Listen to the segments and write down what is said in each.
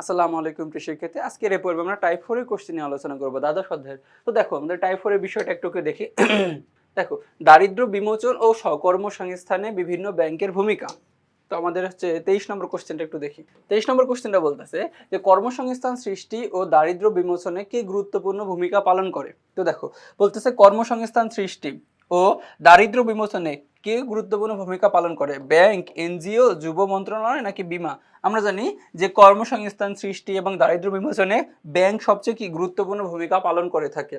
আসসালামু আলাইকুম প্রিয় শিক্ষার্থী। আজকের এই পর্বে আমরা টাইপ 4 এর কোশ্চেন নিয়ে আলোচনা করব দ্বাদশ অধ্যায়ের। তো দেখো আমাদের টাইপ 4 এর বিষয়টা একটু দেখি। দেখো দারিদ্র্য বিমোচন ও কর্মসংস্থানে বিভিন্ন ব্যাংকের ভূমিকা। তো আমাদের হচ্ছে 23 নম্বর কোশ্চেনটা একটু দেখি। 23 নম্বর কোশ্চেনটা বলতেছে যে কর্মসংস্থান সৃষ্টি ও দারিদ্র্য বিমোচনে কে গুরুত্বপূর্ণ ভূমিকা পালন করে। তো দেখো বলতেছে কর্মসংস্থান সৃষ্টি ও দারিদ্র্য বিমোচনে কে গুরুত্বপূর্ণ ভূমিকা পালন করে, ব্যাংক, এনজিও, যুব মন্ত্রণালয় নাকি বীমা। আমরা জানি যে কর্মসংস্থান সৃষ্টি এবং দারিদ্র্য বিমোচনে ব্যাংক সবচেয়ে কি গুরুত্বপূর্ণ ভূমিকা পালন করে থাকে।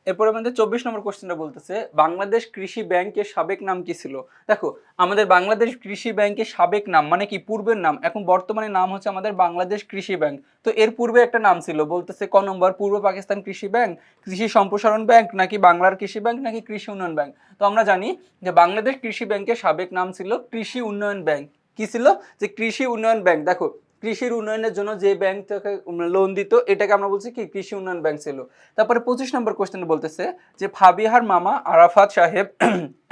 এরপরে আমাদের 24 নম্বর কোশ্চেনটা বলতেছে বাংলাদেশ কৃষি ব্যাংকের সাবেক নাম কি ছিল। দেখো আমাদের বাংলাদেশ কৃষি ব্যাংকের সাবেক নাম মানে কি পূর্বের নাম, এখন বর্তমানে নাম হচ্ছে আমাদের বাংলাদেশ কৃষি ব্যাংক। তো এর পূর্বে একটা নাম ছিল, বলতেছে ক নম্বর পূর্ব পাকিস্তান কৃষি ব্যাংক, কৃষি সম্প্রসারণ ব্যাংক নাকি বাংলার কৃষি ব্যাংক নাকি কৃষি উন্নয়ন ব্যাংক। তো আমরা জানি যে বাংলাদেশ কৃষি ব্যাংকের সাবেক নাম ছিল কৃষি উন্নয়ন ব্যাংক। কি ছিল? যে কৃষি উন্নয়ন ব্যাংক। দেখো কৃষির উন্নয়নের জন্য যে ব্যাংক থেকে লোন দিত এটাকে আমরা বলছি কি কৃষি উন্নয়ন ব্যাংক ছিল। তারপরে 25 নম্বর কোশ্চেন বলতেছে যে ফাবিহার মামা আরাফাত সাহেব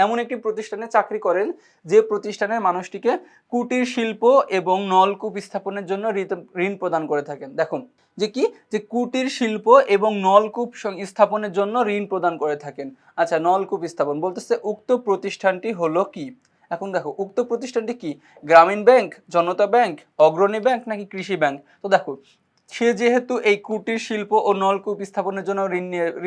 এমন একটি প্রতিষ্ঠানে চাকরি করেন যে প্রতিষ্ঠানের মানুষটিকে কুটির শিল্প এবং নলকূপ স্থাপনের জন্য ঋণ প্রদান করে থাকেন। দেখুন যে কি যে কুটির শিল্প এবং নলকূপ স্থাপনের জন্য ঋণ প্রদান করে থাকেন। আচ্ছা নলকূপ স্থাপন বলতেছে উক্ত প্রতিষ্ঠানটি হলো কি। এখন দেখো উক্ত প্রতিষ্ঠানটি কি, গ্রামীণ ব্যাংক, জনতা ব্যাংক, অগ্রণী ব্যাংক নাকি কৃষি ব্যাংক। তো দেখো সে যেহেতু এই কুটির শিল্প ও নলকূপ স্থাপনের জন্য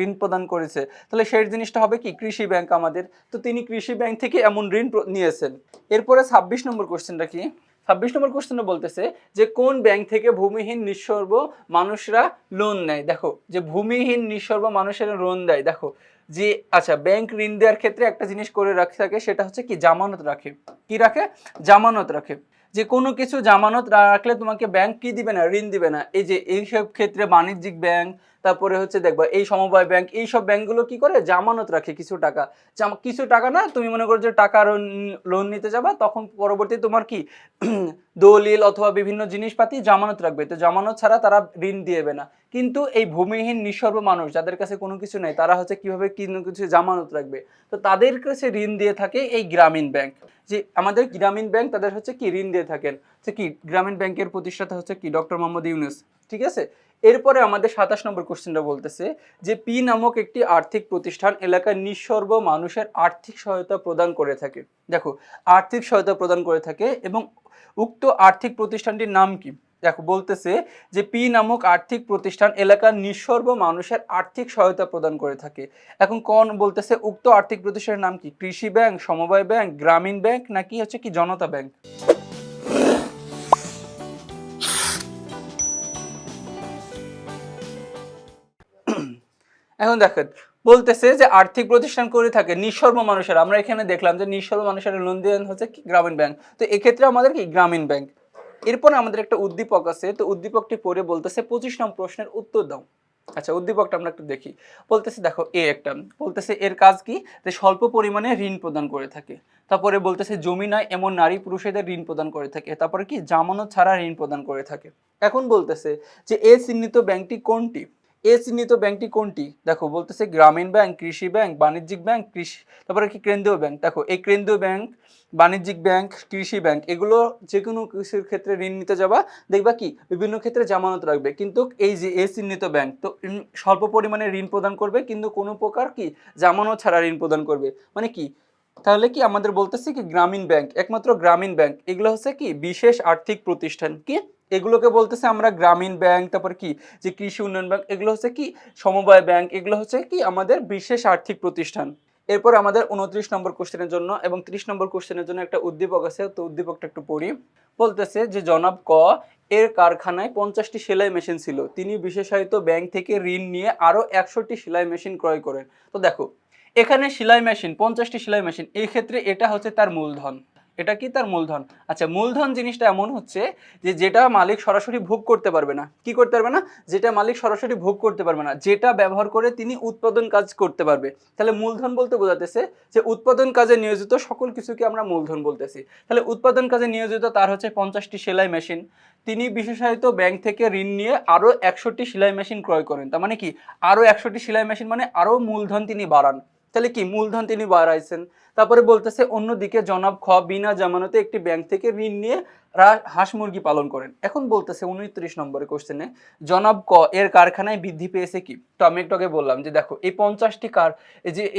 ঋণ প্রদান করেছে, তাহলে সেই জিনিসটা হবে কি কৃষি ব্যাংক আমাদের। তো তিনি কৃষি ব্যাংক থেকে এমন ঋণ নিয়েছেন। এরপরে 26 নম্বর কোশ্চেনটা কি, 26 নম্বর কোশ্চেনটা বলতেছে যে কোন ব্যাংক থেকে ভূমিহীন নিঃস্বর্ব মানুষরা লোন নেয়। দেখো যে ভূমিহীন নিঃস্বর্ব মানুষেরা লোন দেয়। দেখো যে আচ্ছা ব্যাংক ঋণ দেওয়ার ক্ষেত্রে একটা জিনিস করে রাখে থাকে, সেটা হচ্ছে কি জামানত রাখে। কি রাখে? জামানত রাখে। যে কোনো কিছু জামানত রাখলে তোমাকে ব্যাংক কি দিবে না, ঋণ দিবে না। এই যে এইসব ক্ষেত্রে বাণিজ্যিক ব্যাংক, তারপরে হচ্ছে দেখবা এই সমবায় ব্যাংক, এইসব ব্যাংকগুলো কি করে জামানত রাখে কিছু টাকা। কিছু টাকা না, তুমি মনে করো যে টাকা লোন নিতে যাবা, তখন পরবর্তী তোমার কি দলিল অথবা বিভিন্ন জিনিসপাতি জামানত রাখবে। তো জামানত ছাড়া তারা ঋণ দিবে না। কিন্তু এই ভূমিহীন নিঃস্বর্ব মানুষ যাদের কাছে কোনো কিছু নেই, তারা হচ্ছে কিভাবে কোনো কিছু জামানত রাখবে। তো তাদের কাছে ঋণ দিয়ে থাকে এই গ্রামীণ ব্যাংক। যে আমাদের গ্রামীণ ব্যাংক তাদের হচ্ছে কি ঋণ দিয়ে থাকেন। হচ্ছে কি গ্রামীণ ব্যাংকের প্রতিষ্ঠাতা হচ্ছে কি ডক্টর মোহাম্মদ ইউনূস। ঠিক আছে। এরপরে আমাদের 27 নম্বর কোশ্চেনটা বলতেছে যে পি নামক একটি আর্থিক প্রতিষ্ঠান এলাকার নিঃস্বর্ব মানুষের আর্থিক সহায়তা প্রদান করে থাকে। দেখো আর্থিক সহায়তা প্রদান করে থাকে এবং উক্ত আর্থিক প্রতিষ্ঠানটির নাম কি। দেখো বলতেছে যে পি নামক আর্থিক প্রতিষ্ঠান এলাকার নিঃস্বর্ব মানুষের আর্থিক সহায়তা প্রদান করে থাকে। এখন কোন বলতেছে উক্ত আর্থিক প্রতিষ্ঠানের নাম কি, কৃষি ব্যাংক, সমবায় ব্যাংক, গ্রামীণ ব্যাংক নাকি হচ্ছে কি জনতা ব্যাংক। এখন দেখেন বলতেছে যে আর্থিক প্রতিষ্ঠান করে থাকে নিঃস্বর্ব মানুষের। আমরা এখানে দেখলাম যে নিঃস্বর্ব মানুষের লোন দেন হচ্ছে কি গ্রামীণ ব্যাংক। তো এক্ষেত্রে আমাদের কি গ্রামীণ ব্যাংক। এরপর আমাদের একটা উদ্দীপক আছে, তো উদ্দীপকটি পড়ে বলতেছে 25 নম্বর প্রশ্নের উত্তর দাও। আচ্ছা উদ্দীপকটা আমরা একটু দেখি। বলতেছে দেখো এ একটা বলতেছে এর কাজ কি, যে স্বল্প পরিমাণে ঋণ প্রদান করে থাকে। তারপরে বলতেছে জমি নয় এমন নারী পুরুষদের ঋণ প্রদান করে থাকে। তারপরে কি জামানত ছাড়া ঋণ প্রদান করে থাকে। এখন বলতেছে যে এ চিহ্নিত ব্যাংকটি কোনটি। এ চিহ্নিত ব্যাংকটি কোনটি? দেখো বলতেছে গ্রামীণ ব্যাংক, কৃষি ব্যাংক, বাণিজ্যিক ব্যাংক, কৃষি, তারপরে কি কেন্দ্রীয় ব্যাংক। দেখো এই কেন্দ্রীয় ব্যাংক, বাণিজ্যিক ব্যাংক, কৃষি ব্যাংক এগুলো যে কোনো কিছুর ক্ষেত্রে ঋণ নিতে যাবা দেখবা কি বিভিন্ন ক্ষেত্রে জামানত রাখবে। কিন্তু এই যে এ চিহ্নিত ব্যাংক তো স্বল্প পরিমাণে ঋণ প্রদান করবে, কিন্তু কোনো প্রকার কি জামানত ছাড়া ঋণ প্রদান করবে। মানে কি তাহলে কি আমাদের বলতেছে কি গ্রামীণ ব্যাংক, একমাত্র গ্রামীণ ব্যাংক এগুলো হচ্ছে কি বিশেষ আর্থিক প্রতিষ্ঠান। কি এগুলোকে বলতেছে আমরা গ্রামীণ ব্যাংক, তারপর কি যে কৃষি উন্নয়ন ব্যাংক এগুলো হচ্ছে কি সমবায় ব্যাংক, এগুলো হচ্ছে কি আমাদের বিশেষ আর্থিক প্রতিষ্ঠান। এরপর আমাদের 29 নম্বর কোশ্চেনের জন্য এবং 30 নম্বর কোশ্চেনের জন্য একটা উদ্দীপক আছে, তো উদ্দীপকটা একটু পড়ি। বলতেছে যে জনাব ক এর কারখানায় 50টি সেলাই মেশিন ছিল, তিনি বিশেষায়িত ব্যাংক থেকে ঋণ নিয়ে আরো 100টি সেলাই মেশিন ক্রয় করেন। তো দেখো এখানে সেলাই মেশিন 50টি সেলাই মেশিন, এই ক্ষেত্রে এটা হচ্ছে তার মূলধন। এটা কি তার মূলধন। আচ্ছা মূলধন জিনিসটা এমন হচ্ছে যে যেটা মালিক সরাসরি ভোগ করতে পারবে না। কি করতে পারবে না? যেটা মালিক সরাসরি ভোগ করতে পারবে না, যেটা ব্যবহার করে তিনি উৎপাদন কাজ করতে পারবে। তাহলে মূলধন বলতে বোঝাতেছে যে উৎপাদন কাজে নিয়োজিত সকল কিছুকে আমরা মূলধন বলতেছি। তাহলে উৎপাদন কাজে নিয়োজিত তার হচ্ছে 50টি সেলাই মেশিন। তিনি বিশেষায়িত ব্যাংক থেকে ঋণ নিয়ে আরো 100টি সেলাই মেশিন ক্রয় করেন। তার মানে কি আরো 100টি সেলাই মেশিন মানে আরো মূলধন তিনি বাড়ান। তাহলে কি মূলধন তিনি বাড়াইছেন। তারপরে বলতেছে অন্যদিকে জনাব খ বিনা জামানতে একটি ব্যাংক থেকে ঋণ নিয়ে হাঁস মুরগি পালন করেন। এখন বলতেছে 29 নম্বরে কোশ্চেনে জনাব ক এর কারখানায় বৃদ্ধি পেয়েছে কি। তো আমি একটু আগে বললাম যে দেখো এই 50টি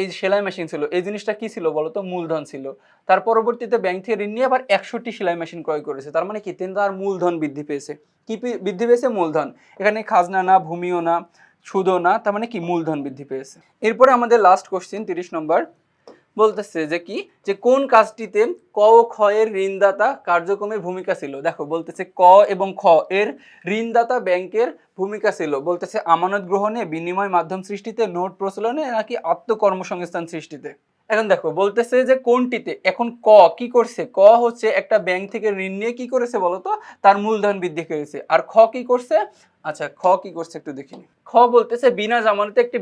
এই সেলাই মেশিন ছিল, এই জিনিসটা কি ছিল বলতো, মূলধন ছিল। তার পরবর্তীতে ব্যাংক থেকে ঋণ নিয়ে আবার 100টি সেলাই মেশিন ক্রয় করেছে, তার মানে কি তিনি তার মূলধন বৃদ্ধি পেয়েছে। কি বৃদ্ধি পেয়েছে? মূলধন। এখানে খাজনা না, ভূমিও না, সুদও না, তার মানে কি মূলধন বৃদ্ধি পেয়েছে। এরপরে আমাদের লাস্ট কোশ্চেন 30 নম্বর বলতেছে যে কি, যে কোন কাজটিতে ক ও খ এর ঋণদাতা কার্যক্রমের ভূমিকা ছিল। দেখো বলতেছে ক এবং খ এর ঋণদাতা ব্যাংকের ভূমিকা ছিল। বলতেছে আমানত গ্রহণে, বিনিময় মাধ্যম সৃষ্টিতে, নোট প্রচলনে, নাকি আত্মকর্মসংস্থান সৃষ্টিতে। এখন দেখো বলতেছে যে কোনটিতে। এখন ক কি করছে, ক হচ্ছে একটা ব্যাংক থেকে ঋণ নিয়ে কি করেছে বলতো, তার মূলধন বৃদ্ধি করেছে। আর খ কি করছে, আচ্ছা খ কি করছে একটু দেখিনি। খ বলতেছে বিনা জামানতে একটি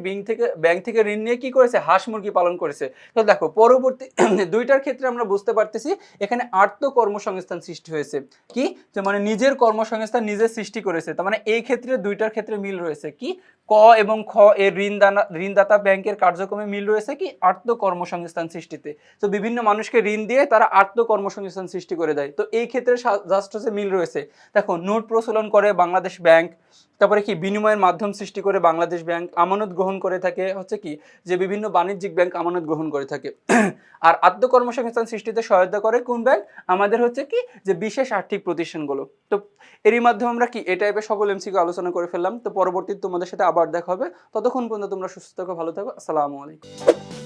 ব্যাংক থেকে ঋণ নিয়ে কি করেছে, হাঁস মুরগি পালন করেছে। তো দেখো পরবর্তী দুইটার ক্ষেত্রে আমরা বুঝতে পারতেছি এখানে আত্মকর্মসংস্থান সৃষ্টি হয়েছে। কি যে মানে নিজের কর্মসংস্থান নিজে সৃষ্টি করেছে, তার মানে এই ক্ষেত্রে দুইটার ক্ষেত্রে মিল রয়েছে। কি ক এবং খ এর ঋণদাতা ব্যাংকের কার্যক্রমে মিল রয়েছে কি আত্মকর্মসংস্থান সৃষ্টিতে। তো বিভিন্ন মানুষকে ঋণ দিয়ে তারা আত্মকর্মসংস্থান সৃষ্টি করে দেয়। তো এই ক্ষেত্রে জাস্ট হচ্ছে মিল রয়েছে। দেখো নোট প্রচলন করে বাংলাদেশ ব্যাংক, তারপরে কি বিনিময়ের মাধ্যম সৃষ্টি করে বাংলাদেশ ব্যাংক, আমানত গ্রহণ করে থাকে হচ্ছে কি যে বিভিন্ন বাণিজ্যিক ব্যাংক আমানত গ্রহণ করে থাকে। আর আত্মকর্মসংস্থান সৃষ্টিতে সহায়তা করে কোন ব্যাংক, আমাদের হচ্ছে কি যে বিশেষ আর্থিক প্রতিষ্ঠানগুলো। তো এরই মাধ্যমে আমরা কি এই টাইপের সকল এমসিকিউ আলোচনা করে ফেললাম। তো পরবর্তীতে তোমাদের সাথে আবার দেখা হবে। ততক্ষণ পর্যন্ত তোমরা সুস্থ থাকো, ভালো থাকো। আসসালামু আলাইকুম।